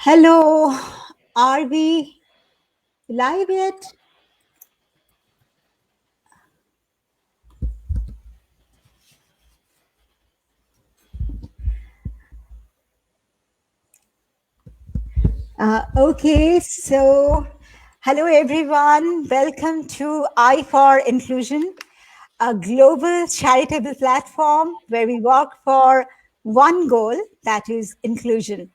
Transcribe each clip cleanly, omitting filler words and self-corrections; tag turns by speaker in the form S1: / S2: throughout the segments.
S1: Hello, are we live yet? Okay, so hello everyone. Welcome to I for Inclusion, a global charitable platform where we work for one goal, that is inclusion.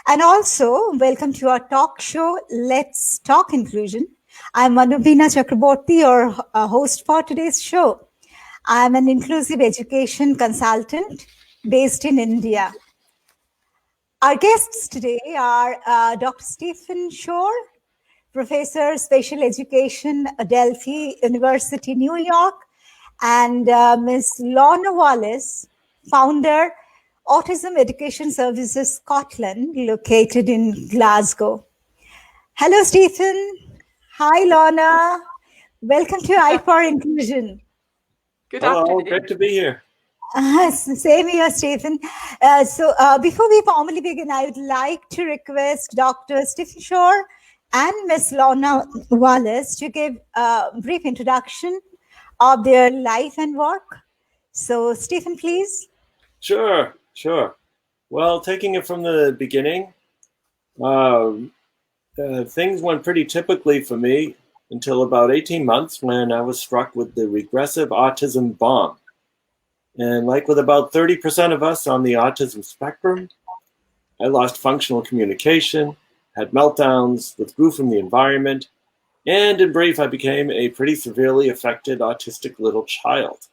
S1: And also, welcome to our talk show, Let's Talk Inclusion. I'm Manobina Chakraborty, your host for today's show. I'm an inclusive education consultant based in India. Our guests today are Dr. Stephen Shore, Professor Special Education, Adelphi University, New York, and Ms. Lorna Wallace, founder, Autism Education Services Scotland, located in Glasgow. Hello, Stephen. Hi, Lorna. Welcome to I for Inclusion.
S2: Good afternoon.
S3: Hello, great to be here.
S1: Same here, Stephen. So before we formally begin, I would like to request Dr. Stephen Shore and Ms. Lorna Wallace to give a brief introduction of their life and work. So, Stephen, please.
S3: Sure. Well, taking it from the beginning, things went pretty typically for me until about 18 months when I was struck with the regressive autism bomb. And like with about 30% of us on the autism spectrum, I lost functional communication, had meltdowns, withdrew from the environment, and in brief, I became a pretty severely affected autistic little child.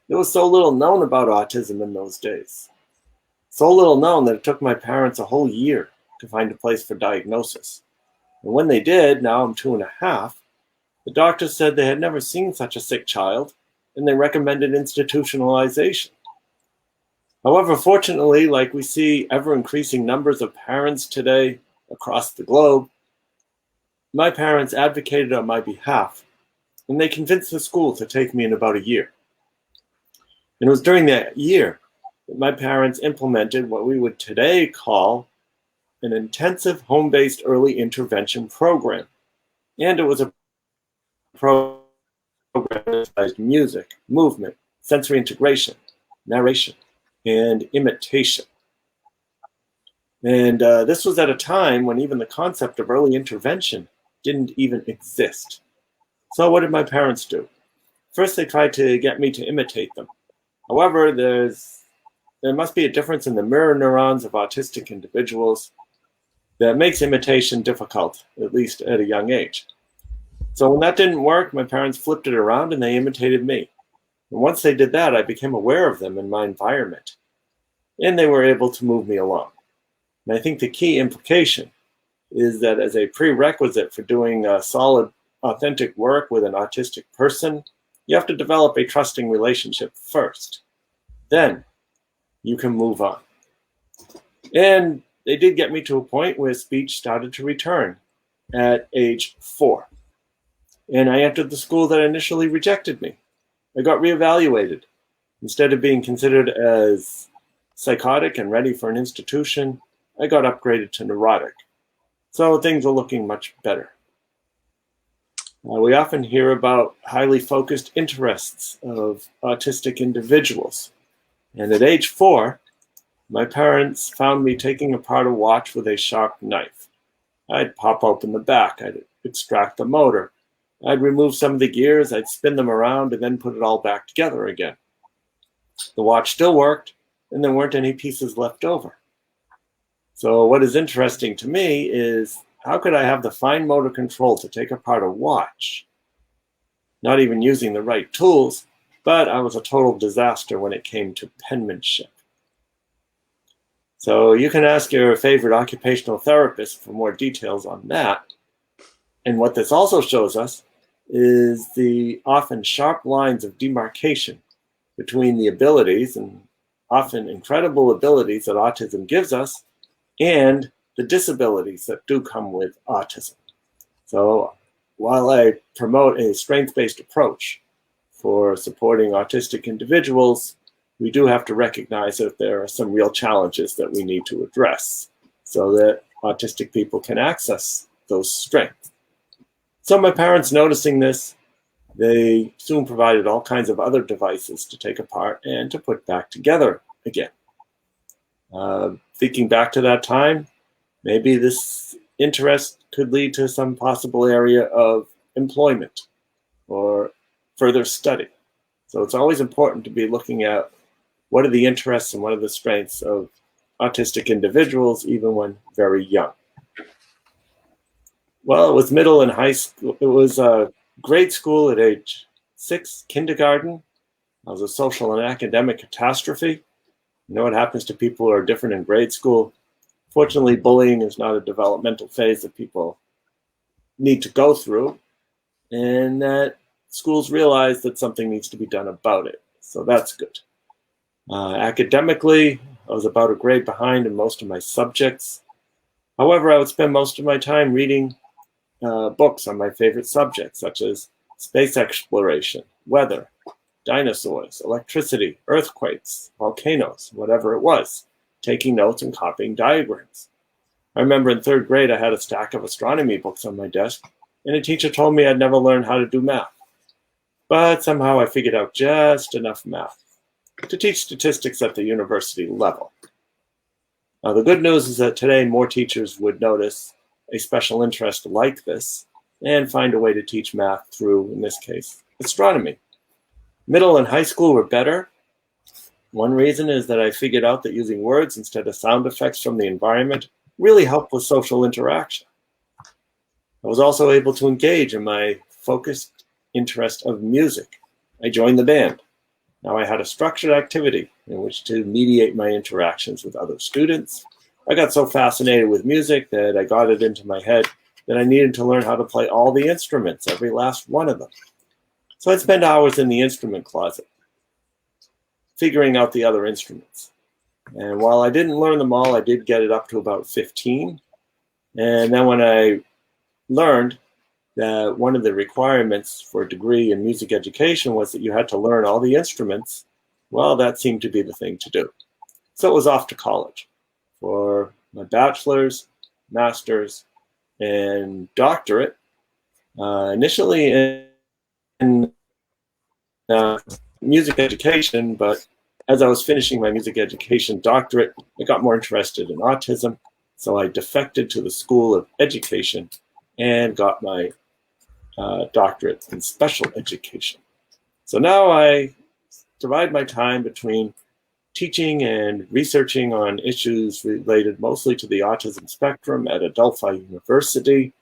S3: There was so little known about autism in those days. So little known that it took my parents a whole year to find a place for diagnosis. And when they did, now I'm 2.5, the doctors said they had never seen such a sick child, and they recommended institutionalization. However, fortunately, like we see ever-increasing numbers of parents today across the globe, my parents advocated on my behalf, and they convinced the school to take me in about a year. And it was during that year that my parents implemented what we would today call an intensive home-based early intervention program. And it was a program that emphasized music, movement, sensory integration, narration, and imitation. And this was at a time when even the concept of early intervention didn't even exist. So what did my parents do? First, they tried to get me to imitate them. However, there must be a difference in the mirror neurons of autistic individuals that makes imitation difficult, at least at a young age. So when that didn't work, my parents flipped it around and they imitated me. And once they did that, I became aware of them in my environment, and they were able to move me along. And I think the key implication is that as a prerequisite for doing solid, authentic work with an autistic person, you have to develop a trusting relationship first. Then you can move on. And they did get me to a point where speech started to return at age 4. And I entered the school that initially rejected me. I got reevaluated. Instead of being considered as psychotic and ready for an institution, I got upgraded to neurotic. So things are looking much better. We often hear about highly focused interests of autistic individuals. And at age 4, my parents found me taking apart a watch with a sharp knife. I'd pop open the back, I'd extract the motor, I'd remove some of the gears, I'd spin them around, and then put it all back together again. The watch still worked, and there weren't any pieces left over. So what is interesting to me is, how could I have the fine motor control to take apart a watch? Not even using the right tools, but I was a total disaster when it came to penmanship. So you can ask your favorite occupational therapist for more details on that. And what this also shows us is the often sharp lines of demarcation between the abilities, and often incredible abilities, that autism gives us, and the disabilities that do come with autism. So while I promote a strength-based approach for supporting autistic individuals, we do have to recognize that there are some real challenges that we need to address so that autistic people can access those strengths. So my parents, noticing this, they soon provided all kinds of other devices to take apart and to put back together again. Thinking back to that time, maybe this interest could lead to some possible area of employment or further study. So it's always important to be looking at what are the interests and what are the strengths of autistic individuals, even when very young. Well, it was middle and high school. It was grade school at age 6, kindergarten. It was a social and academic catastrophe. You know what happens to people who are different in grade school. Fortunately, bullying is not a developmental phase that people need to go through, and that schools realize that something needs to be done about it. So that's good. Academically, I was about a grade behind in most of my subjects. However, I would spend most of my time reading books on my favorite subjects, such as space exploration, weather, dinosaurs, electricity, earthquakes, volcanoes, whatever it was, taking notes and copying diagrams. I remember in 3rd grade, I had a stack of astronomy books on my desk, and a teacher told me I'd never learn how to do math. But somehow I figured out just enough math to teach statistics at the university level. Now, the good news is that today more teachers would notice a special interest like this and find a way to teach math through, in this case, astronomy. Middle and high school were better. One reason is that I figured out that using words instead of sound effects from the environment really helped with social interaction. I was also able to engage in my focused interest of music. I joined the band. Now I had a structured activity in which to mediate my interactions with other students. I got so fascinated with music that I got it into my head that I needed to learn how to play all the instruments, every last one of them. So I'd spend hours in the instrument closet, figuring out the other instruments. And while I didn't learn them all, I did get it up to about 15. And then when I learned that one of the requirements for a degree in music education was that you had to learn all the instruments, well, that seemed to be the thing to do. So it was off to college for my bachelor's, master's, and doctorate. Initially in music education, but as I was finishing my music education doctorate, I got more interested in autism. So I defected to the School of Education and got my doctorate in special education. So now I divide my time between teaching and researching on issues related mostly to the autism spectrum at Adelphi University.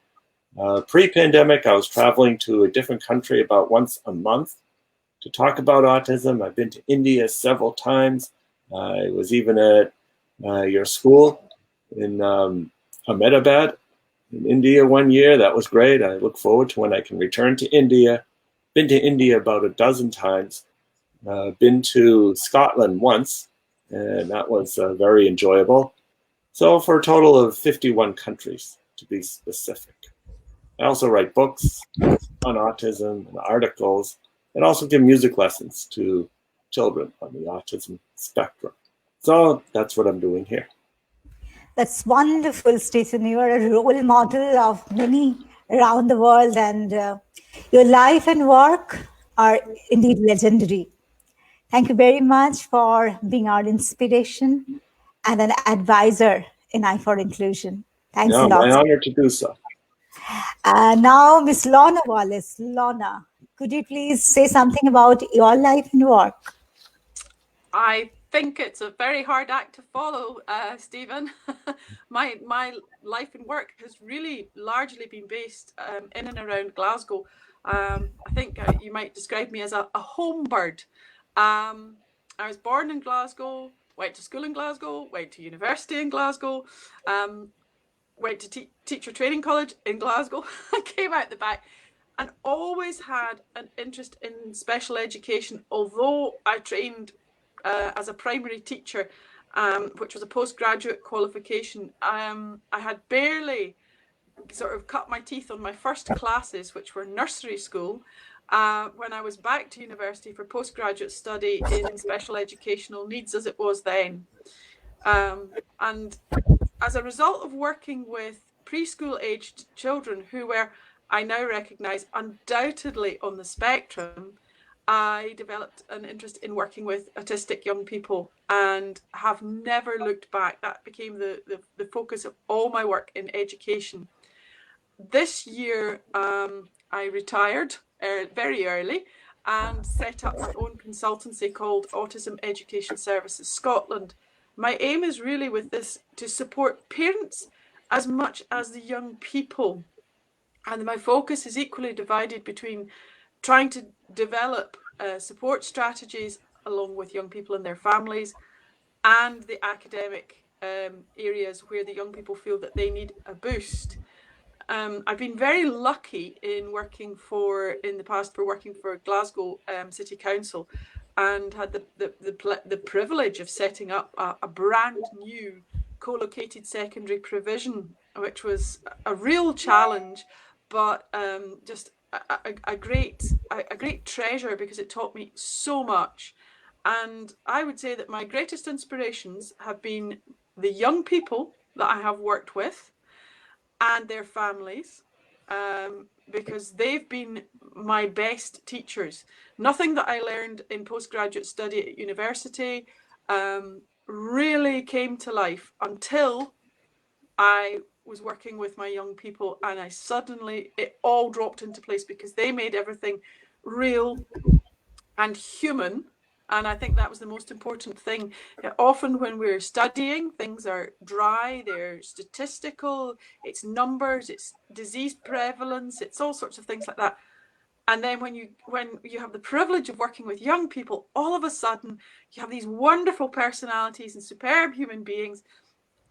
S3: Pre-pandemic, I was traveling to a different country about once a month to talk about autism. I've been to India several times. I was even at your school in Ahmedabad in India one year. That was great. I look forward to when I can return to India. Been to India about a dozen times. Been to Scotland once, and that was very enjoyable. So for a total of 51 countries, to be specific. I also write books on autism and articles, and also give music lessons to children on the autism spectrum. So that's what I'm doing here.
S1: That's wonderful, Stephen. You are a role model of many around the world, and your life and work are indeed legendary. Thank you very much for being our inspiration and an advisor in I for Inclusion. Thanks a lot.
S3: My honor to do so.
S1: Now, Miss Lorna Wallace. Lorna, could you please say something about your life and work?
S2: I think it's a very hard act to follow, Stephen. My life and work has really largely been based in and around Glasgow. I think you might describe me as a home bird. I was born in Glasgow, went to school in Glasgow, went to university in Glasgow, went to teacher training college in Glasgow. I came out the back and always had an interest in special education, although I trained as a primary teacher, which was a postgraduate qualification. I had barely sort of cut my teeth on my first classes, which were nursery school, when I was back to university for postgraduate study in special educational needs, as it was then. And as a result of working with preschool aged children who were, I now recognise, undoubtedly on the spectrum, I developed an interest in working with autistic young people and have never looked back. That became the focus of all my work in education. This year, I retired very early and set up my own consultancy called Autism Education Services Scotland. My aim is really with this to support parents as much as the young people. And my focus is equally divided between trying to develop support strategies along with young people and their families, and the academic areas where the young people feel that they need a boost. I've been very lucky in working in the past for Glasgow City Council, and had the privilege of setting up a brand new co-located secondary provision, which was a real challenge, but just a great treasure, because it taught me so much. And I would say that my greatest inspirations have been the young people that I have worked with and their families, because they've been my best teachers. Nothing that I learned in postgraduate study at university really came to life until I was working with my young people, and it all dropped into place because they made everything real and human. And I think that was the most important thing. Often when we're studying, things are dry, they're statistical, it's numbers, it's disease prevalence, it's all sorts of things like that. And then when you have the privilege of working with young people, all of a sudden you have these wonderful personalities and superb human beings,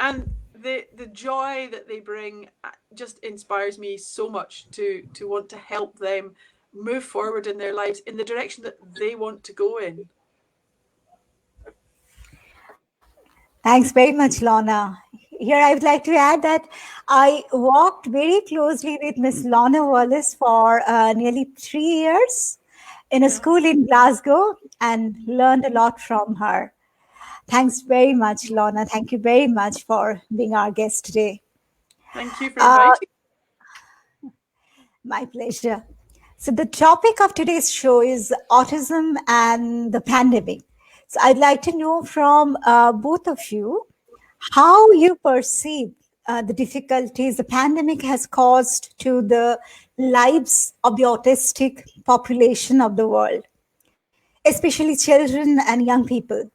S2: and the joy that they bring just inspires me so much to want to help them move forward in their lives in the direction that they want to go in.
S1: Thanks very much, Lorna. Here I would like to add that I worked very closely with Miss Lorna Wallace for nearly 3 years in a school in Glasgow and learned a lot from her. Thanks very much, Lorna. Thank you very much for being our guest today.
S2: Thank you for inviting me.
S1: My pleasure. So the topic of today's show is autism and the pandemic. So I'd like to know from both of you how you perceive the difficulties the pandemic has caused to the lives of the autistic population of the world, especially children and young people.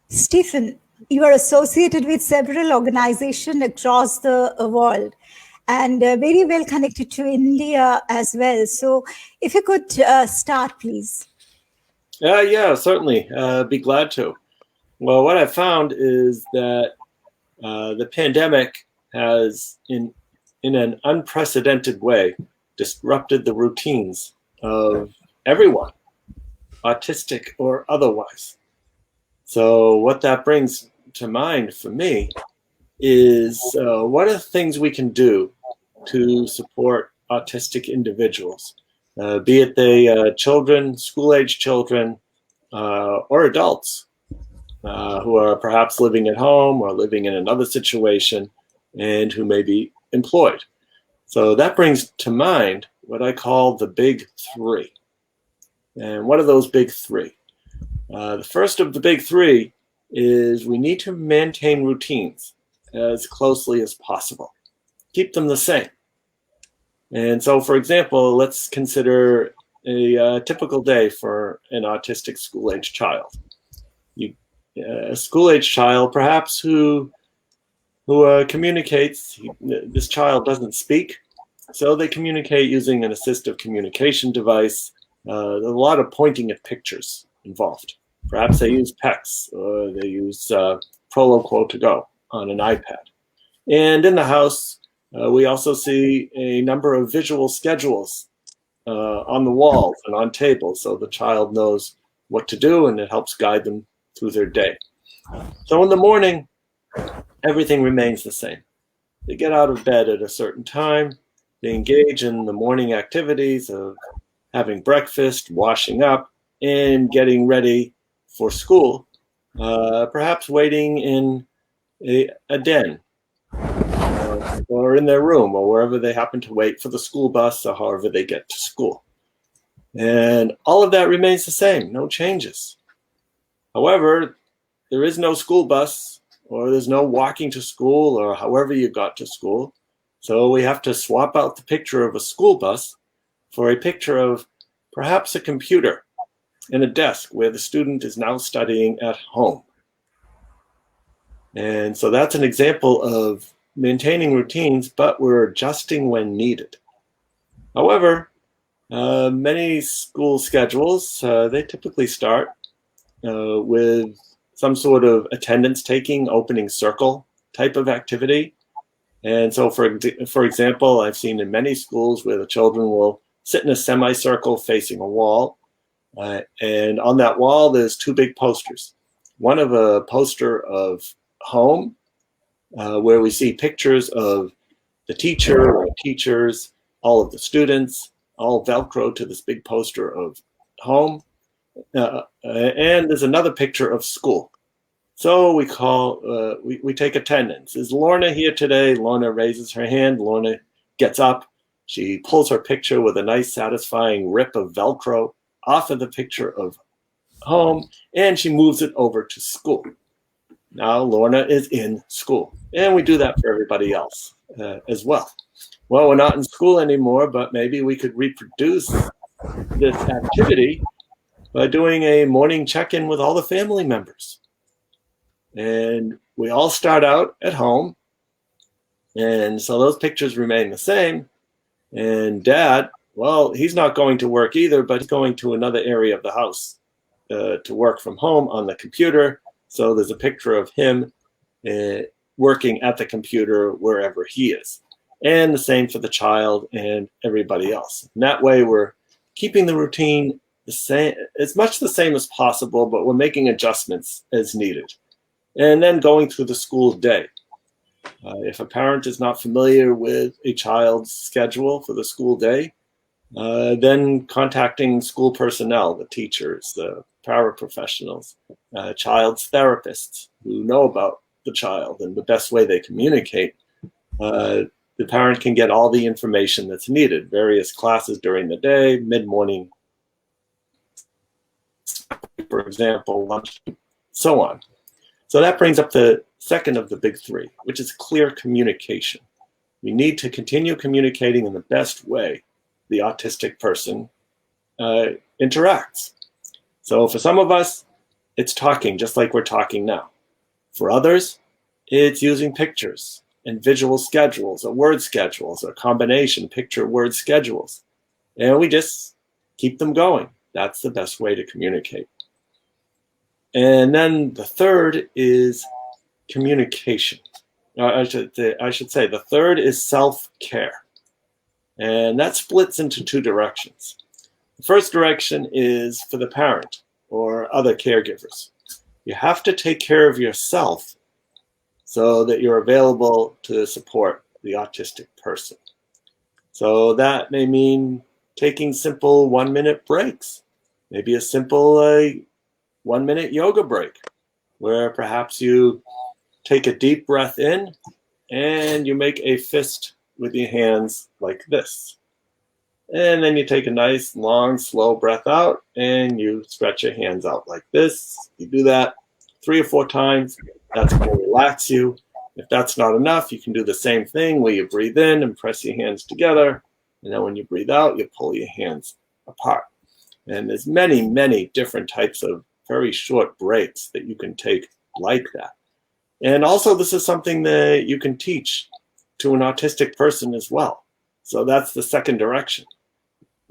S1: Stephen, you are associated with several organizations across the world and very well connected to India as well. So if you could start, please.
S3: Yeah, certainly. Be glad to. Well, what I found is that the pandemic has, in an unprecedented way, disrupted the routines of everyone, autistic or otherwise. So what that brings to mind for me is what are things we can do to support autistic individuals, be it they children, school-age children, or adults who are perhaps living at home or living in another situation and who may be employed. So that brings to mind what I call the big three. And what are those big three? The first of the big three is we need to maintain routines as closely as possible. Keep them the same. And so, for example, let's consider a typical day for an autistic school-age child. A school-age child, perhaps, who communicates. This child doesn't speak, so they communicate using an assistive communication device. There's a lot of pointing at pictures involved. Perhaps they use PECs, or they use Proloquo to go on an iPad. And in the house, we also see a number of visual schedules on the walls and on tables, so the child knows what to do and it helps guide them through their day. So in the morning, everything remains the same. They get out of bed at a certain time, they engage in the morning activities of having breakfast, washing up, and getting ready for school, perhaps waiting in a den, or in their room, or wherever they happen to wait for the school bus, or however they get to school. And all of that remains the same, no changes. However, there is no school bus, or there's no walking to school, or however you got to school. So we have to swap out the picture of a school bus for a picture of perhaps a computer and a desk where the student is now studying at home. And so that's an example of maintaining routines, but we're adjusting when needed. However, many school schedules, they typically start with some sort of attendance taking, opening circle type of activity. And so for example, I've seen in many schools where the children will sit in a semicircle facing a wall. And on that wall, there's two big posters. One of a poster of home, where we see pictures of the teacher or teachers, all of the students, all Velcro to this big poster of home. And there's another picture of school. So we take attendance. Is Lorna here today? Lorna raises her hand. Lorna gets up. She pulls her picture with a nice satisfying rip of Velcro off of the picture of home, and she moves it over to school. Now Lorna is in school, and we do that for everybody else as well. Well, we're not in school anymore, but maybe we could reproduce this activity by doing a morning check-in with all the family members. And we all start out at home, and so those pictures remain the same. And Dad, well, he's not going to work either, but he's going to another area of the house to work from home on the computer. So there's a picture of him working at the computer wherever he is. And the same for the child and everybody else. And that way we're keeping the routine the same, as much the same as possible, but we're making adjustments as needed. And then going through the school day. If a parent is not familiar with a child's schedule for the school day, then contacting school personnel, the teachers, the paraprofessionals, child's therapists who know about the child and the best way they communicate, the parent can get all the information that's needed, various classes during the day, mid-morning, for example, lunch, so on. So that brings up the second of the big three, which is clear communication. We need to continue communicating in the best way the autistic person interacts. So for some of us, it's talking just like we're talking now. For others, it's using pictures and visual schedules or word schedules or combination picture-word schedules. And we just keep them going. That's the best way to communicate. And then the third is communication. I should say the third is self-care. And that splits into two directions. The first direction is for the parent or other caregivers. You have to take care of yourself so that you're available to support the autistic person. So that may mean taking simple 1-minute breaks, maybe a simple 1-minute yoga break, where perhaps you take a deep breath in and you make a fist with your hands like this. And then you take a nice, long, slow breath out and you stretch your hands out like this. You do that 3 or 4 times. That's going to relax you. If that's not enough, you can do the same thing where you breathe in and press your hands together. And then when you breathe out, you pull your hands apart. And there's many, many different types of very short breaks that you can take like that. And also, this is something that you can teach to an autistic person as well. So that's the second direction.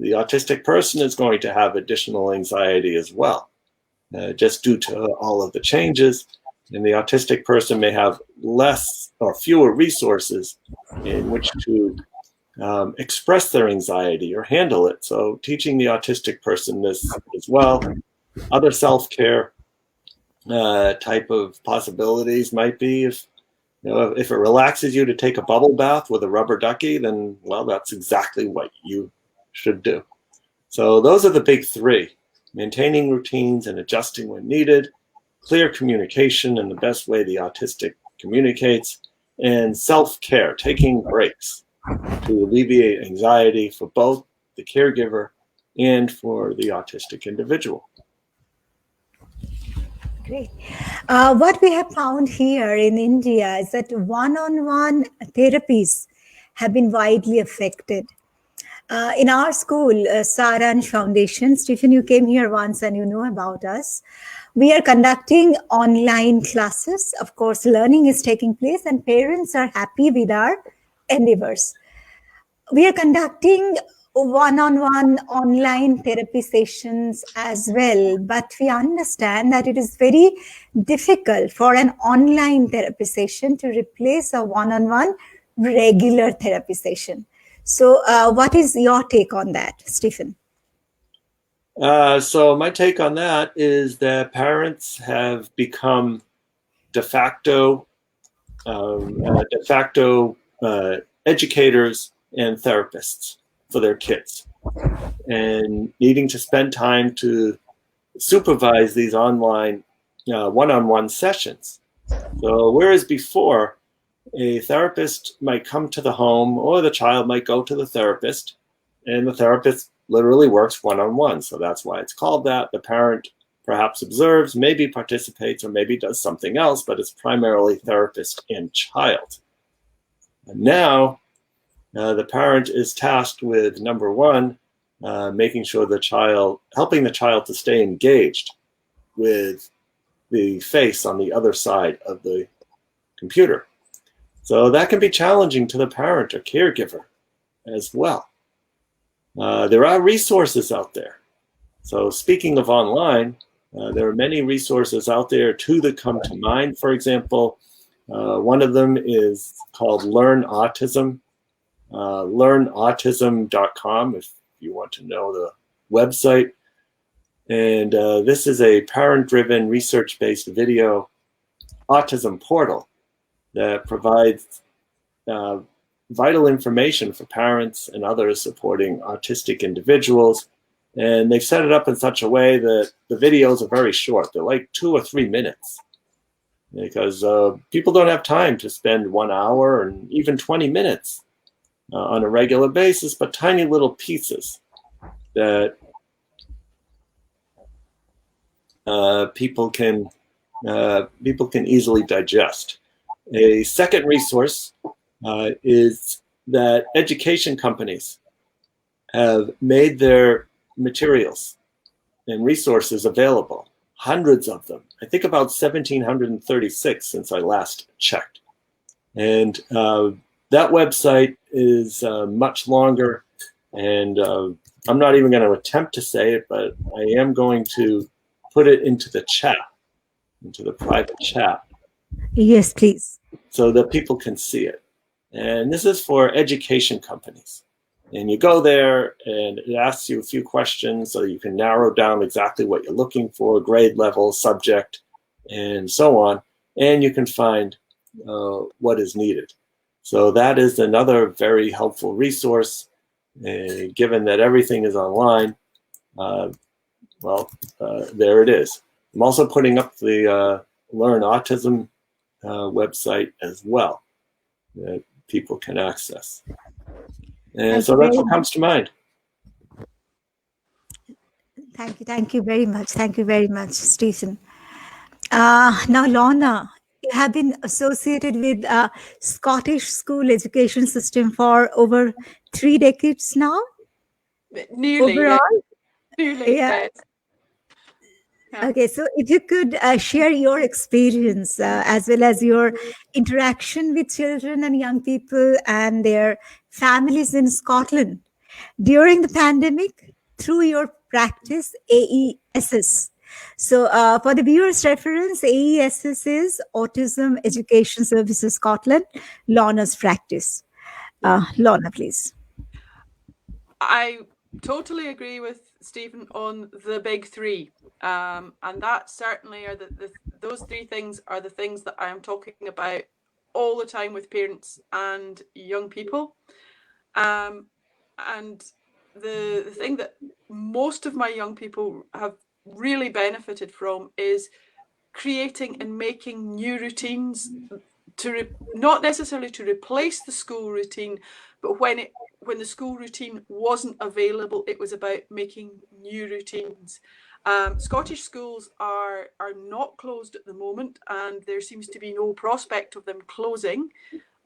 S3: The autistic person is going to have additional anxiety as well, just due to all of the changes. And the autistic person may have less or fewer resources in which to express their anxiety or handle it. So teaching the autistic person this as well. Other self-care type of possibilities might be if it relaxes you to take a bubble bath with a rubber ducky, then, well, that's exactly what you should do. So those are the big three: maintaining routines and adjusting when needed, clear communication, and the best way the autistic communicates, and self-care, taking breaks to alleviate anxiety for both the caregiver and for the autistic individual.
S1: Great. What we have found here in India is that one-on-one therapies have been widely affected. In our school, Saransh Foundation, Stephen, you came here once and you know about us. We are conducting online classes. Of course, learning is taking place and parents are happy with our endeavors. We are conducting one-on-one online therapy sessions as well, but we understand that it is very difficult for an online therapy session to replace a one-on-one regular therapy session. So what is your take on that, Stephen?
S3: So my take on that is that parents have become de facto educators and therapists for their kids, and needing to spend time to supervise these online one-on-one sessions. So whereas before, a therapist might come to the home, or the child might go to the therapist, and the therapist literally works one-on-one. So that's why it's called that. The parent perhaps observes, maybe participates, or maybe does something else, but it's primarily therapist and child. And now, the parent is tasked with, number one, making sure helping the child to stay engaged with the face on the other side of the computer. So that can be challenging to the parent or caregiver as well. There are resources out there. So speaking of online, there are many resources out there, two that come to mind. For example, one of them is called Learn Autism. LearnAutism.com if you want to know the website. And this is a parent-driven, research-based video autism portal that provides vital information for parents and others supporting autistic individuals. And they've set it up in such a way that the videos are very short. They're like 2 or 3 minutes, because people don't have time to spend 1 hour and even 20 minutes on a regular basis, but tiny little pieces that people can easily digest. A second resource is that education companies have made their materials and resources available, hundreds of them. I think about 1,736 since I last checked. And that website is much longer, and I'm not even going to attempt to say it, but I am going to put it into the chat, into the private chat.
S1: Yes, please.
S3: So that people can see it. And this is for education companies. And you go there and it asks you a few questions so you can narrow down exactly what you're looking for, grade level, subject, and so on. And you can find what is needed. So that is another very helpful resource. Given that everything is online, there it is. I'm also putting up the Learn Autism website as well that people can access. And so that's what comes to mind.
S1: Thank you very much. Thank you very much, Stephen. Now, Lorna, you have been associated with Scottish school education system for over 3 decades now?
S2: Nearly.
S1: Overall?
S2: Nearly,
S1: Yeah.
S2: yes. Yeah.
S1: Okay, so if you could share your experience as well as your interaction with children and young people and their families in Scotland during the pandemic through your practice, AESS. So for the viewers' reference, AESS is Autism Education Services Scotland, Lorna's practice. Lorna, please.
S2: I totally agree with Stephen on the big three. And that certainly are those 3 things are the things that I am talking about all the time with parents and young people. And the thing that most of my young people have really benefited from is creating and making new routines not necessarily to replace the school routine, but when the school routine wasn't available, it was about making new routines. Scottish schools are not closed at the moment, and there seems to be no prospect of them closing.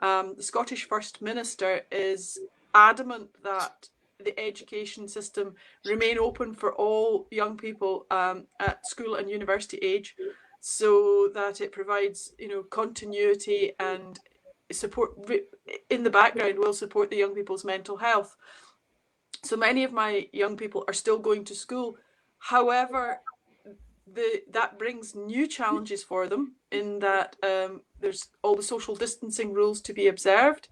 S2: The Scottish First Minister is adamant that the education system remain open for all young people at school and university age, so that it provides, continuity and support in the background will support the young people's mental health. So many of my young people are still going to school. However, that brings new challenges for them in that there's all the social distancing rules to be observed.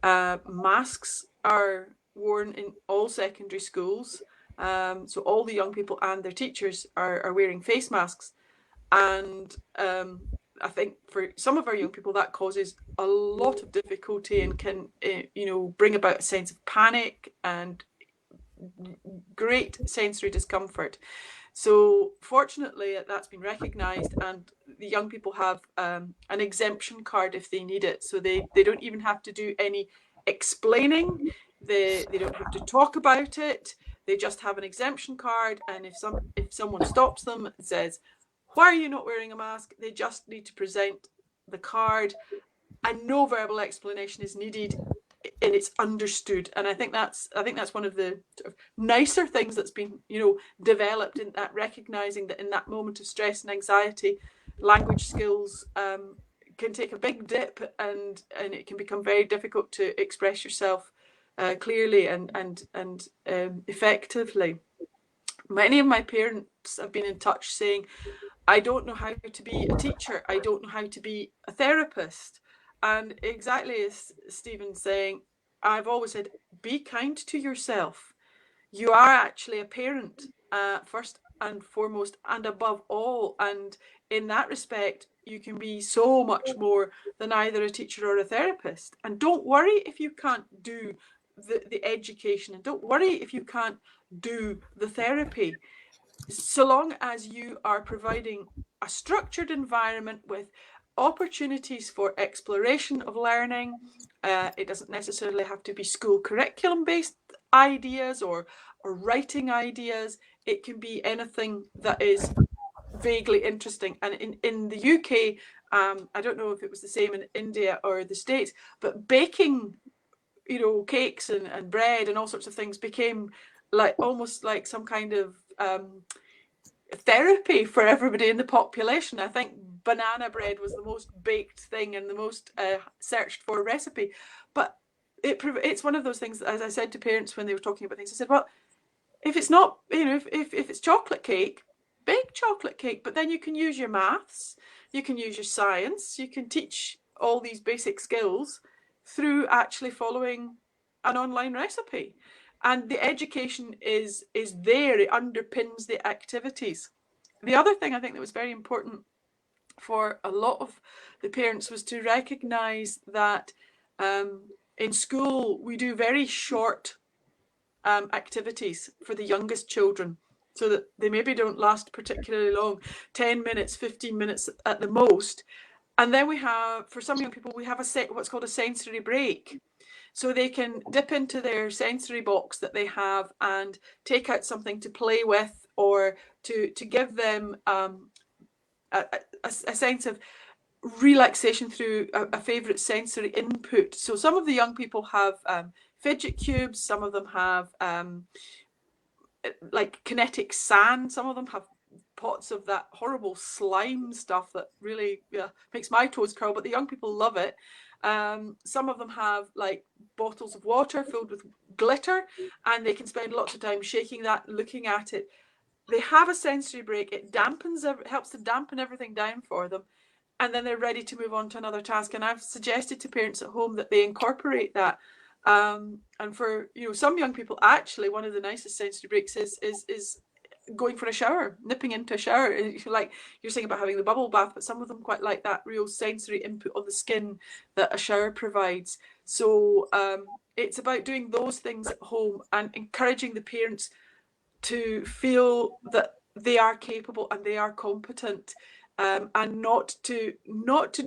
S2: Masks are worn in all secondary schools. So all the young people and their teachers are wearing face masks. And I think for some of our young people that causes a lot of difficulty and can bring about a sense of panic and great sensory discomfort. So fortunately that's been recognised, and the young people have an exemption card if they need it. So they don't even have to do any explaining. They don't have to talk about it. They just have an exemption card, and if someone stops them and says, "Why are you not wearing a mask?" they just need to present the card, and no verbal explanation is needed, and it's understood. And I think that's one of the sort of nicer things that's been developed, in that recognizing that in that moment of stress and anxiety, language skills can take a big dip, and it can become very difficult to express yourself clearly and effectively. Many of my parents have been in touch saying, "I don't know how to be a teacher. I don't know how to be a therapist." And exactly as Stephen's saying, I've always said, be kind to yourself. You are actually a parent, first and foremost, and above all. And in that respect, you can be so much more than either a teacher or a therapist. And don't worry if you can't do the education, and don't worry if you can't do the therapy. So long as you are providing a structured environment with opportunities for exploration of learning, it doesn't necessarily have to be school curriculum based ideas or writing ideas. It can be anything that is vaguely interesting. And in the UK, I don't know if it was the same in India or the States, but baking cakes and bread and all sorts of things became almost like some kind of therapy for everybody in the population. I think banana bread was the most baked thing and the most searched for recipe. But it's one of those things that, as I said to parents when they were talking about things, I said, well, if it's not, if it's chocolate cake, bake chocolate cake, but then you can use your maths, you can use your science, you can teach all these basic skills through actually following an online recipe. And the education is there, it underpins the activities. The other thing I think that was very important for a lot of the parents was to recognise that in school we do very short activities for the youngest children, so that they maybe don't last particularly long, 10 minutes, 15 minutes at the most. And then we have, for some young people, we have what's called a sensory break. So they can dip into their sensory box that they have and take out something to play with, or to give them a sense of relaxation through a favourite sensory input. So some of the young people have fidget cubes, some of them have like kinetic sand, some of them have pots of that horrible slime stuff that really makes my toes curl, but the young people love it. Some of them have like bottles of water filled with glitter, and they can spend lots of time shaking that, looking at it. They have a sensory break. It helps to dampen everything down for them, and then they're ready to move on to another task. And I've suggested to parents at home that they incorporate that. And for some young people, actually, one of the nicest sensory breaks is going for a shower, nipping into a shower. Like you're saying about having the bubble bath, but some of them quite like that real sensory input on the skin that a shower provides. So it's about doing those things at home and encouraging the parents to feel that they are capable and they are competent, and not to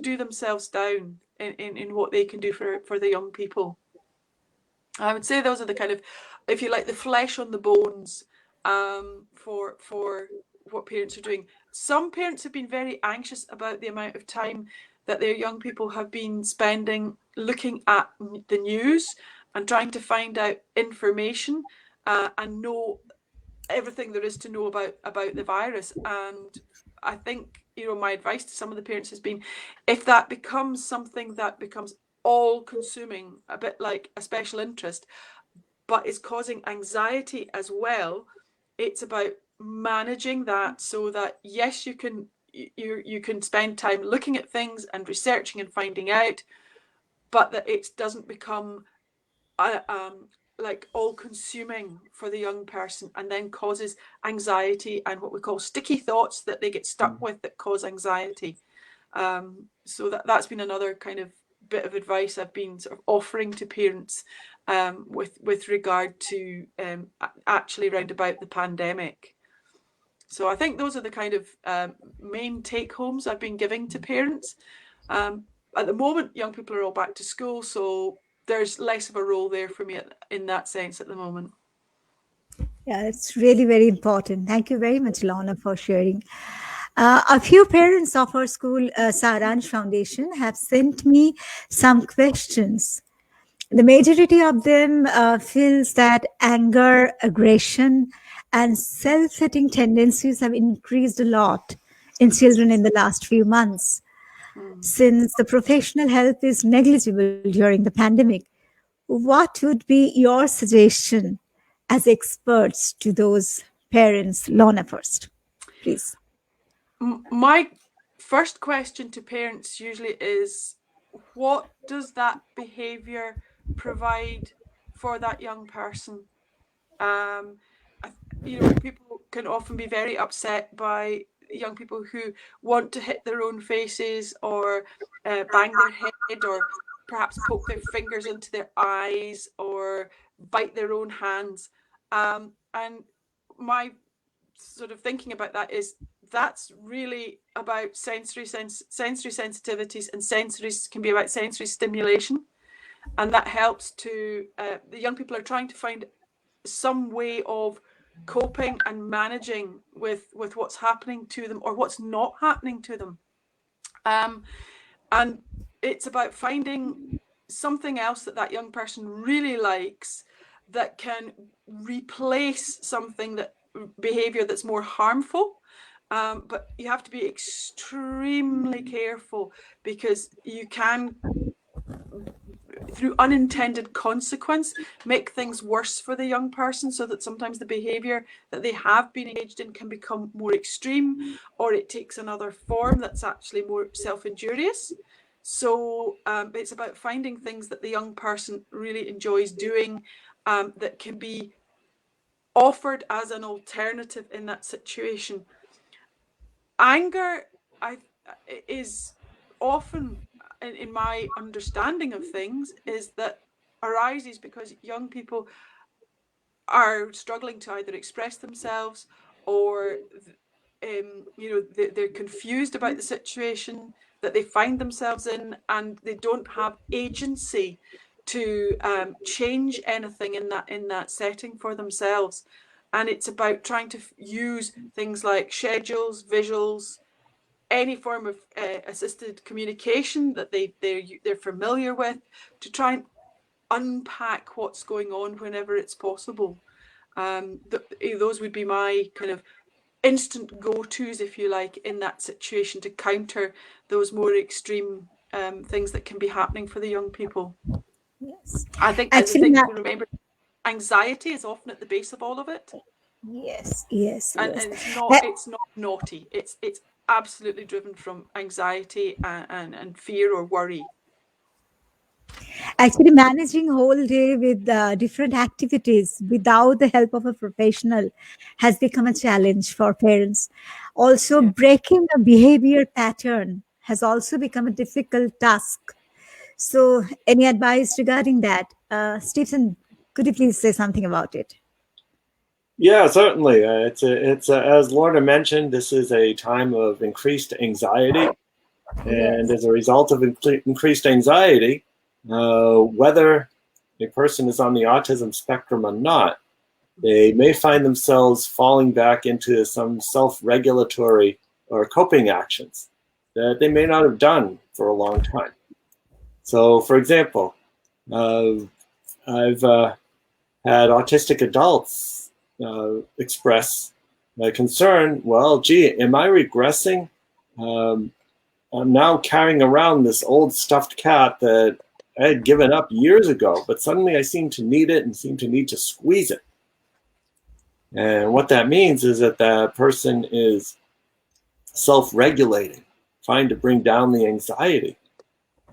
S2: do themselves down in what they can do for the young people. I would say those are the kind of, if you like, the flesh on the bones for what parents are doing. Some parents have been very anxious about the amount of time that their young people have been spending looking at the news and trying to find out information and know everything there is to know about the virus. And I think, you know, my advice to some of the parents has been, if that becomes something that becomes all consuming, a bit like a special interest, but is causing anxiety as well, it's about managing that so that, yes, you can spend time looking at things and researching and finding out, but that it doesn't become like all consuming for the young person and then causes anxiety and what we call sticky thoughts that they get stuck with that cause anxiety. So that's been another kind of bit of advice I've been sort of offering to parents with regard to actually round about the pandemic. So I think those are the kind of main take homes I've been giving to parents. At the moment, young people are all back to school, so there's less of a role there for me in that sense at the moment.
S1: Yeah, it's really very important. Thank you very much, Lorna, for sharing. A few parents of our school, Saransh Foundation, have sent me some questions. The majority of them feels that anger, aggression, and self-hitting tendencies have increased a lot in children in the last few months. Since the professional help is negligible during the pandemic, what would be your suggestion as experts to those parents? Lorna first, please.
S2: My first question to parents usually is, what does that behaviour provide for that young person? You know, people can often be very upset by young people who want to hit their own faces or bang their head or perhaps poke their fingers into their eyes or bite their own hands. And my sort of thinking about that is, that's really about sensory sensitivities, and sensories can be about sensory stimulation, and that helps to the young people are trying to find some way of coping and managing with what's happening to them or what's not happening to them, and it's about finding something else that young person really likes that can replace something, that behavior that's more harmful. But you have to be extremely careful, because you can, through unintended consequence, make things worse for the young person, so that sometimes the behavior that they have been engaged in can become more extreme, or it takes another form that's actually more self-injurious. So it's about finding things that the young person really enjoys doing, that can be offered as an alternative in that situation. Anger is often, in my understanding of things, is that arises because young people are struggling to either express themselves, or you know, they're confused about the situation that they find themselves in, and they don't have agency to change anything in that setting for themselves. And it's about trying to use things like schedules, visuals, any form of assisted communication that they're familiar with, to try and unpack what's going on whenever it's possible. Those would be my kind of instant go-tos, if you like, in that situation, to counter those more extreme things that can be happening for the young people.
S1: Yes.
S2: I think
S1: Actually,
S2: the thing to remember, anxiety is often at the base of all of it.
S1: Yes.
S2: And it's not naughty. It's absolutely driven from anxiety and fear or worry.
S1: Actually, managing whole day with different activities without the help of a professional has become a challenge for parents. Also, breaking a behavior pattern has also become a difficult task. So, any advice regarding that? Stephen, could you please say something about it?
S3: Yeah, certainly. It's as Lorna mentioned, this is a time of increased anxiety. And as a result of increased anxiety, whether a person is on the autism spectrum or not, they may find themselves falling back into some self-regulatory or coping actions that they may not have done for a long time. So, for example, I've had autistic adults express concern, well, gee, am I regressing? I'm now carrying around this old stuffed cat that I had given up years ago, but suddenly I seem to need it and seem to need to squeeze it. And what that means is that that person is self-regulating, trying to bring down the anxiety.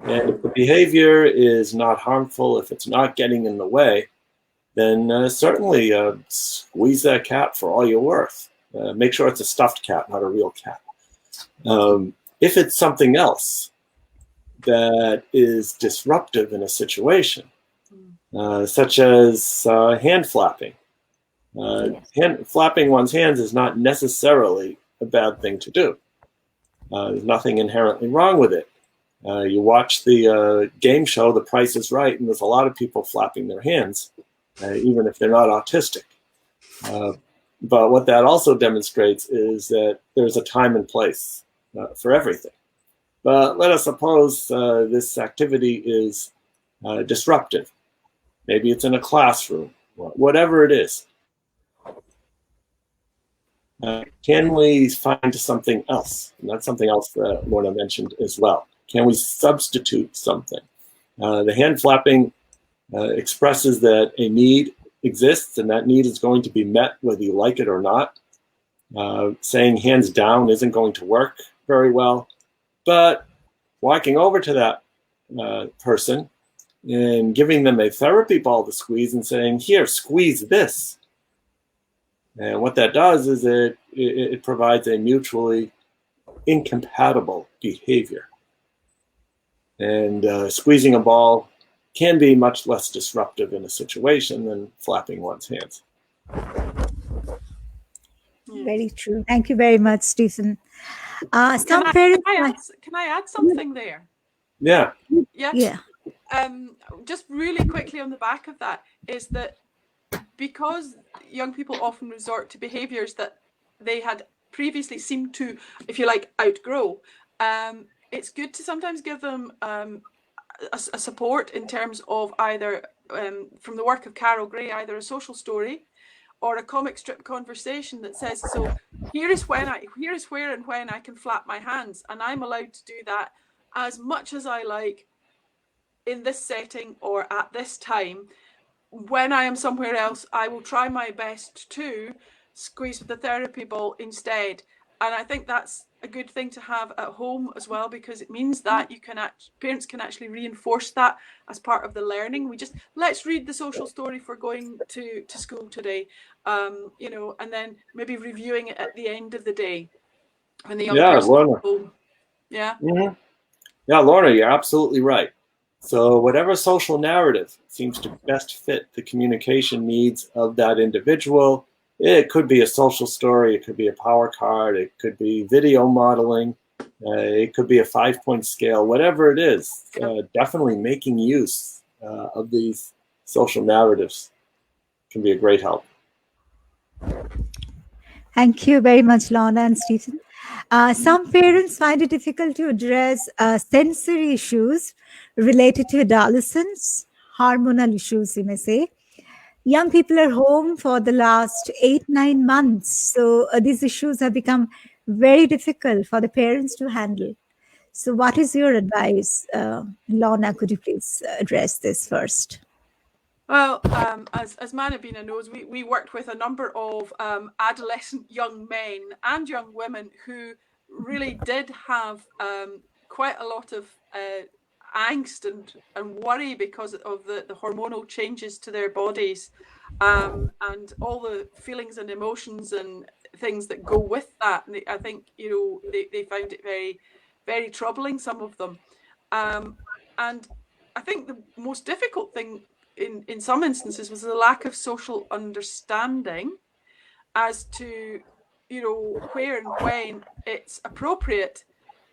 S3: And if the behavior is not harmful, if it's not getting in the way, then certainly squeeze that cat for all you're worth. Make sure it's a stuffed cat, not a real cat. If it's something else that is disruptive in a situation, such as hand flapping. Flapping one's hands is not necessarily a bad thing to do. There's nothing inherently wrong with it. You watch the game show, The Price is Right, and there's a lot of people flapping their hands, even if they're not autistic. But what that also demonstrates is that there's a time and place for everything. But let us suppose this activity is disruptive. Maybe it's in a classroom, whatever it is. Can we find something else? And that's something else that Lorna mentioned as well. Can we substitute something? The hand flapping expresses that a need exists, and that need is going to be met whether you like it or not. Saying hands down isn't going to work very well, but walking over to that person and giving them a therapy ball to squeeze and saying, here, squeeze this. And what that does is it provides a mutually incompatible behavior. And squeezing a ball can be much less disruptive in a situation than flapping one's hands.
S1: Very true. Thank you very much, Stephen.
S2: Can I add something there?
S3: Yeah.
S1: Yeah.
S2: Just really quickly on the back of that is that because young people often resort to behaviours that they had previously seemed to, if you like, outgrow, it's good to sometimes give them a support in terms of either, from the work of Carol Gray, either a social story or a comic strip conversation that says, so here is where and when I can flap my hands, and I'm allowed to do that as much as I like in this setting or at this time. When I am somewhere else, I will try my best to squeeze with the therapy ball instead. And I think that's a good thing to have at home as well, because it means that parents can actually reinforce that as part of the learning. Let's read the social story for going to school today, and then maybe reviewing it at the end of the day when the young person is home. Yeah.
S3: Mm-hmm. Yeah, Lorna, you're absolutely right. So whatever social narrative seems to best fit the communication needs of that individual, it could be a social story, it could be a power card, it could be video modeling, it could be a 5-point scale, whatever it is, definitely making use of these social narratives can be a great help.
S1: Thank you very much, Lorna and Stephen. Some parents find it difficult to address sensory issues related to adolescence, hormonal issues, you may say. Young people are home for the last 8-9 months, so these issues have become very difficult for the parents to handle. So what is your advice? Lorna, could you please address this first?
S2: Well, as Manobina knows, we worked with a number of adolescent young men and young women who really did have quite a lot of angst and worry because of the hormonal changes to their bodies, and all the feelings and emotions and things that go with that. And I think they found it very, very troubling, some of them, and I think the most difficult thing in some instances was the lack of social understanding as to where and when it's appropriate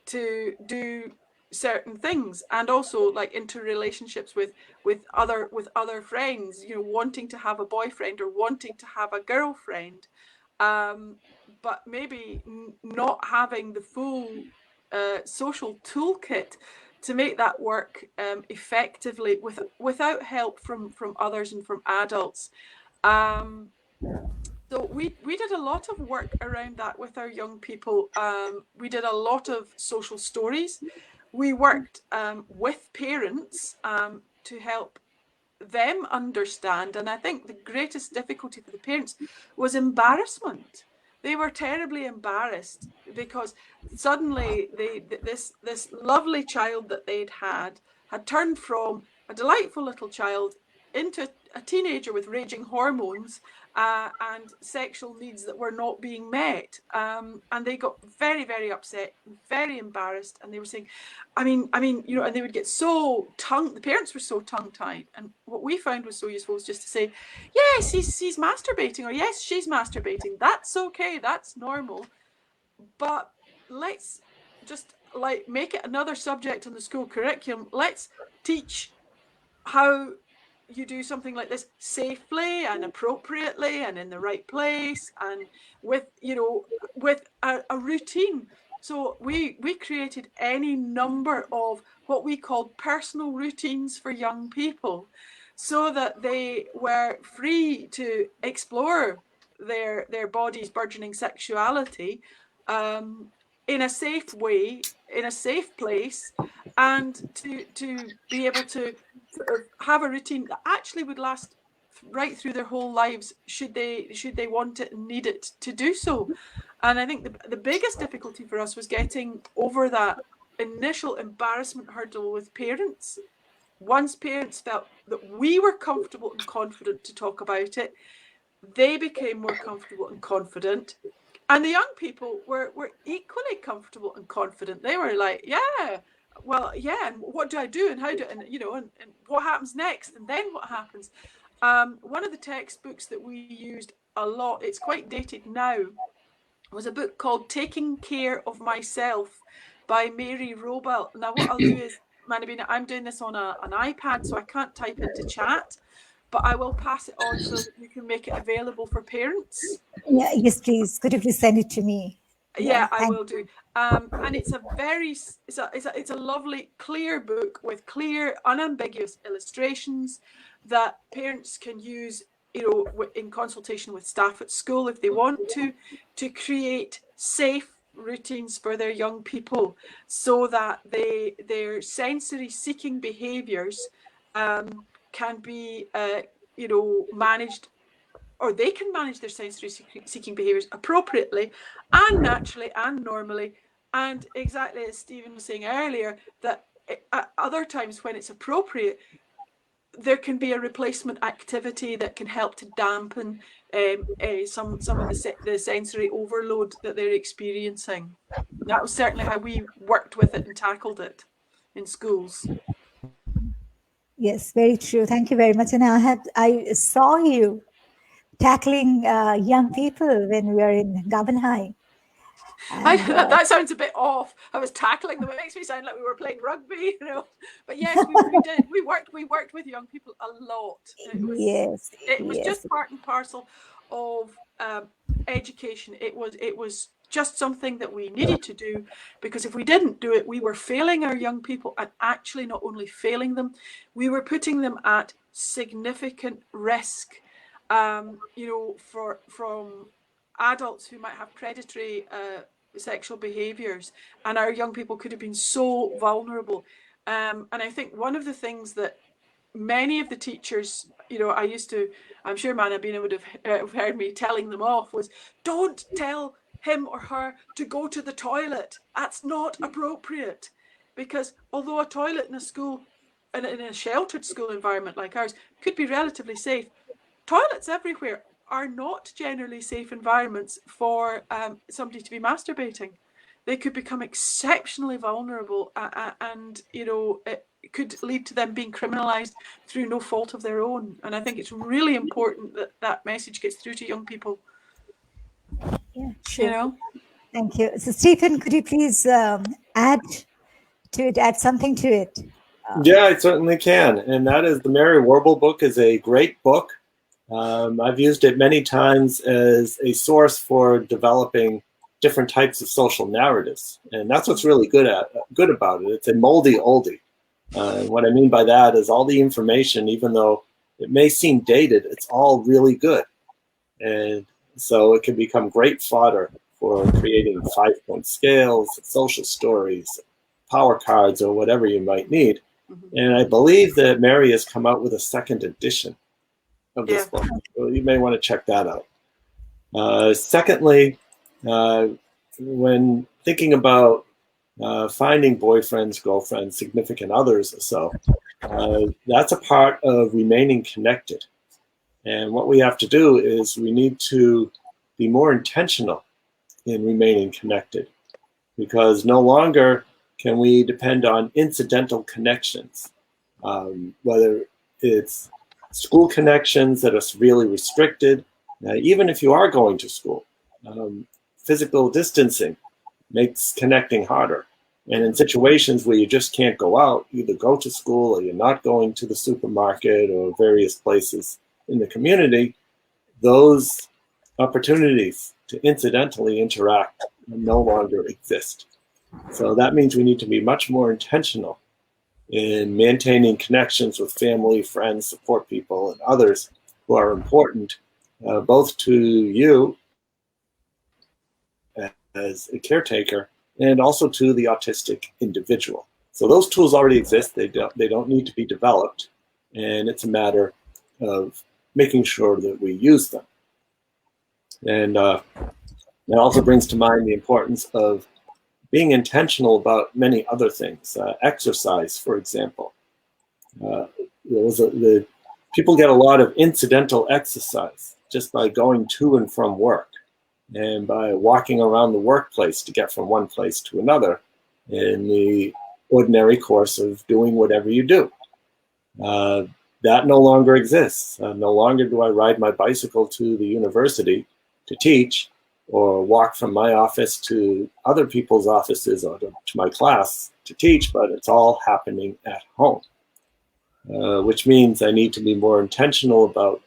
S2: to do certain things, and also like interrelationships with other friends, you know, wanting to have a boyfriend or wanting to have a girlfriend, but maybe not having the full social toolkit to make that work effectively without help from others and from adults. So we did a lot of work around that with our young people. We did a lot of social stories. We worked with parents to help them understand. And I think the greatest difficulty for the parents was embarrassment. They were terribly embarrassed because suddenly this lovely child that they'd had turned from a delightful little child into a teenager with raging hormones and sexual needs that were not being met. And they got very, very upset, very embarrassed. And they were saying, I mean, you know, and they would get so the parents were so tongue-tied. And what we found was so useful was just to say, yes, he's masturbating, or yes, she's masturbating. That's okay, that's normal. But let's just like make it another subject in the school curriculum. Let's teach how you do something like this safely and appropriately and in the right place and with, you know, with a routine. So we created any number of what we called personal routines for young people, so that they were free to explore their body's burgeoning sexuality in a safe way, in a safe place, and to be able to sort of have a routine that actually would last right through their whole lives, should they want it and need it to do so. And I think the biggest difficulty for us was getting over that initial embarrassment hurdle with parents. Once parents felt that we were comfortable and confident to talk about it, they became more comfortable and confident. And the young people were equally comfortable and confident. They were like, yeah, well, yeah, and what do I do, and how do, and you know, and what happens next, and then what happens. One of the textbooks that we used a lot, it's quite dated now, was a book called Taking Care of Myself by Mary Robel. Now what I'll do is, Manobina, I'm doing this on an iPad, so I can't type into chat, but I will pass it on so that you can make it available for parents.
S1: Yeah, yes, please. Could you please send it to me?
S2: Yeah, I will do. And it's a very, it's a lovely, clear book with clear, unambiguous illustrations that parents can use, you know, in consultation with staff at school if they want to create safe routines for their young people, so that their sensory seeking behaviours can be, you know, managed, or they can manage their sensory seeking behaviours appropriately and naturally and normally. And exactly as Stephen was saying earlier, that at other times when it's appropriate, there can be a replacement activity that can help to dampen some of the sensory overload that they're experiencing. That was certainly how we worked with it and tackled it in schools.
S1: Yes, very true. Thank you very much. And I saw you tackling young people when we were in Gabonhai.
S2: That sounds a bit off. I was tackling them. It makes me sound like we were playing rugby, you know. But yes, we did. We worked with young people a lot. It was just part and parcel of education. It was just something that we needed to do, because if we didn't do it, we were failing our young people, and actually not only failing them, we were putting them at significant risk, you know, from adults who might have predatory sexual behaviours, and our young people could have been so vulnerable. And I think one of the things that many of the teachers, you know, I'm sure Manobina would have heard me telling them off, was, don't tell him or her to go to the toilet. That's not appropriate. Because although a toilet in a school, in a sheltered school environment like ours, could be relatively safe, toilets everywhere are not generally safe environments for somebody to be masturbating. They could become exceptionally vulnerable, and you know, it could lead to them being criminalised through no fault of their own. And I think it's really important that that message gets through to young people.
S1: Yeah, sure.
S2: You know?
S1: Thank you. So, Stephen, could you please add something to it?
S3: Yeah, I certainly can. And that is the Mary Warble book is a great book. I've used it many times as a source for developing different types of social narratives. And that's what's really good about it. It's a moldy oldie. What I mean by that is all the information, even though it may seem dated, it's all really good. And so it can become great fodder for creating 5-point scales, social stories, power cards, or whatever you might need. And I believe that Mary has come out with a second edition of this book. So you may want to check that out. Secondly, when thinking about finding boyfriends, girlfriends, significant others or so, that's a part of remaining connected. And what we have to do is we need to be more intentional in remaining connected, because no longer can we depend on incidental connections, whether it's school connections that are severely restricted, even if you are going to school. Physical distancing makes connecting harder. And in situations where you just can't go out, either go to school or you're not going to the supermarket or various places in the community, those opportunities to incidentally interact no longer exist. So that means we need to be much more intentional in maintaining connections with family, friends, support people, and others who are important, both to you as a caretaker and also to the autistic individual. So those tools already exist. They don't need to be developed, and it's a matter of making sure that we use them. And that also brings to mind the importance of being intentional about many other things. Exercise, for example. People get a lot of incidental exercise just by going to and from work and by walking around the workplace to get from one place to another in the ordinary course of doing whatever you do. That no longer exists. No longer do I ride my bicycle to the university to teach or walk from my office to other people's offices or to my class to teach, but it's all happening at home, which means I need to be more intentional about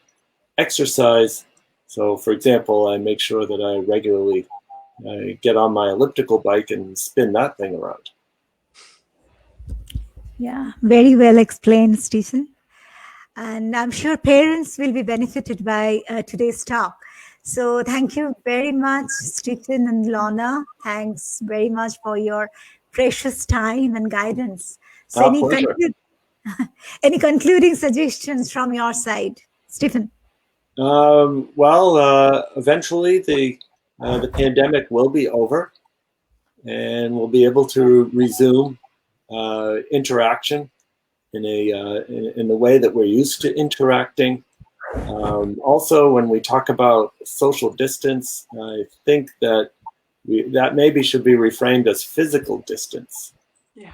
S3: exercise. So, for example, I make sure that I regularly get on my elliptical bike and spin that thing around.
S1: Yeah, very well explained, Stephen. And I'm sure parents will be benefited by today's talk. So thank you very much, Stephen and Lorna. Thanks very much for your precious time and guidance. So any concluding suggestions from your side, Stephen?
S3: Eventually the pandemic will be over and we'll be able to resume interaction in the way that we're used to interacting. Also, when we talk about social distance, I think that that maybe should be reframed as physical distance.
S2: Yeah.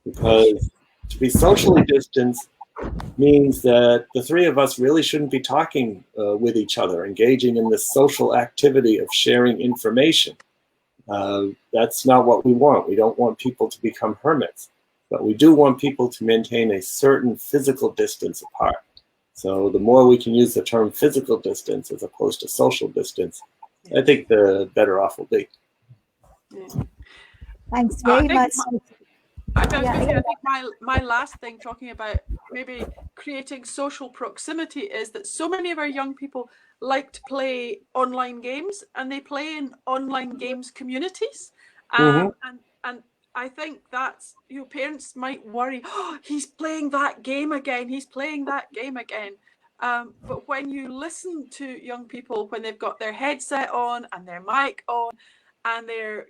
S3: Because to be socially distanced means that the three of us really shouldn't be talking with each other, engaging in this social activity of sharing information. That's not what we want. We don't want people to become hermits, but we do want people to maintain a certain physical distance apart. So the more we can use the term physical distance as opposed to social distance, I think the better off we'll be.
S2: Yeah.
S1: Thanks very much.
S2: I think my last thing, talking about maybe creating social proximity, is that so many of our young people like to play online games, and they play in online games communities. And I think that's, parents might worry, oh, he's playing that game again, he's playing that game again. But when you listen to young people, when they've got their headset on and their mic on, and they're,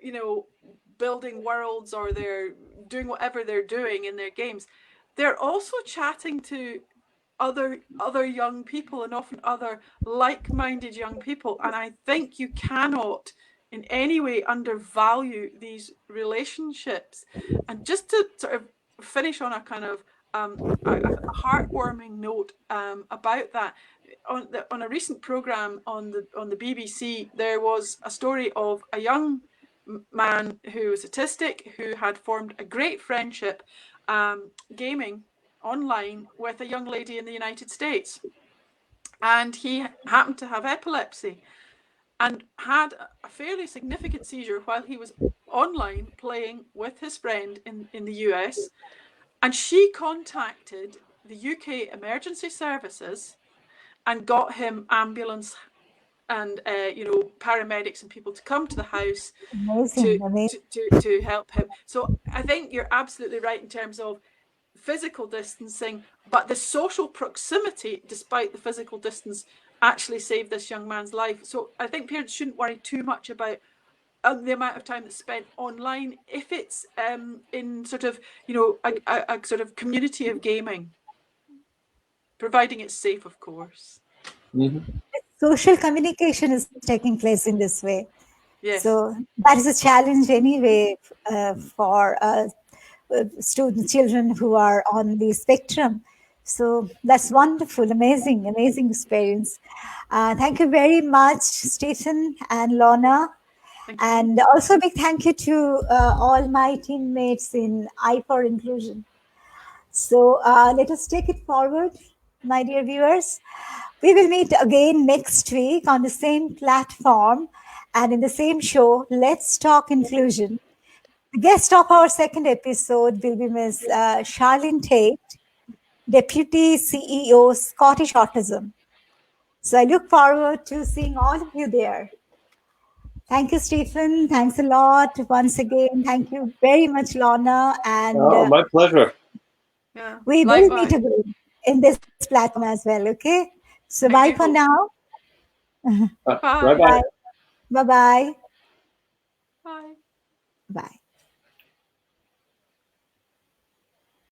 S2: building worlds, or they're doing whatever they're doing in their games, they're also chatting to other young people, and often other like-minded young people. And I think you cannot in any way undervalue these relationships. And just to sort of finish on a kind of a heartwarming note about that, on a recent program on the BBC, there was a story of a young man who was autistic, who had formed a great friendship gaming online with a young lady in the United States. And he happened to have epilepsy and had a fairly significant seizure while he was online playing with his friend in the US. And she contacted the UK emergency services and got him ambulance and paramedics and people to come to the house to help him. So I think you're absolutely right in terms of physical distancing, but the social proximity, despite the physical distance, actually saved this young man's life. So I think parents shouldn't worry too much about the amount of time that's spent online if it's in sort of a sort of community of gaming, providing it's safe, of course.
S1: Social communication is taking place in this way.
S2: Yes.
S1: So that is a challenge anyway for students, children who are on the spectrum. So that's wonderful, amazing experience. Thank you very much, Stephen and Lorna. And also a big thank you to all my teammates in I for Inclusion. So let us take it forward, my dear viewers. We will meet again next week on the same platform and in the same show, Let's Talk Inclusion. The guest of our second episode will be Ms. Charlene Tate, Deputy CEO, Scottish Autism. So I look forward to seeing all of you there. Thank you, Stephen. Thanks a lot once again. Thank you very much, Lorna. And
S3: my pleasure.
S2: Yeah,
S1: we will meet again in this platform as well. Okay. So bye for now.
S2: Bye.
S3: Bye-bye.
S1: Bye-bye.
S2: Bye.
S1: Bye.